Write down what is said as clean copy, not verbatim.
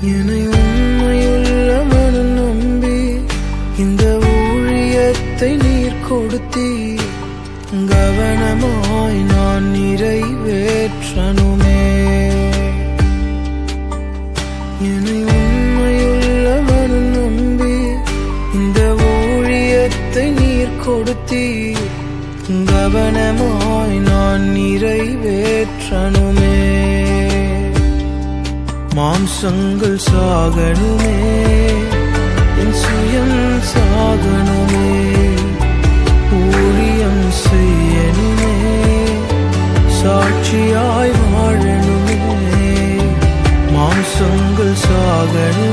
என்னை உண்மையுள்ள மனம் நம்பி இந்த ஊழியத்தை நீர் கொடுத்தீர். கவனமாய் நான் நிறைவேற்றனுமே. என்னை உண்மையுள்ள மனம் நம்பி இந்த ஊழியத்தை நீர் கொடுத்தீர். கவனமாய் நான் நிறைவேற்றனுமே. மாம்சங்கள் சாகணுமே, என் சுயம் சாகணுமே. ஊழியம் செய்யணுமே, சாட்சியாய் வாழணுமே. மாம்சங்கள் சாகணுமே,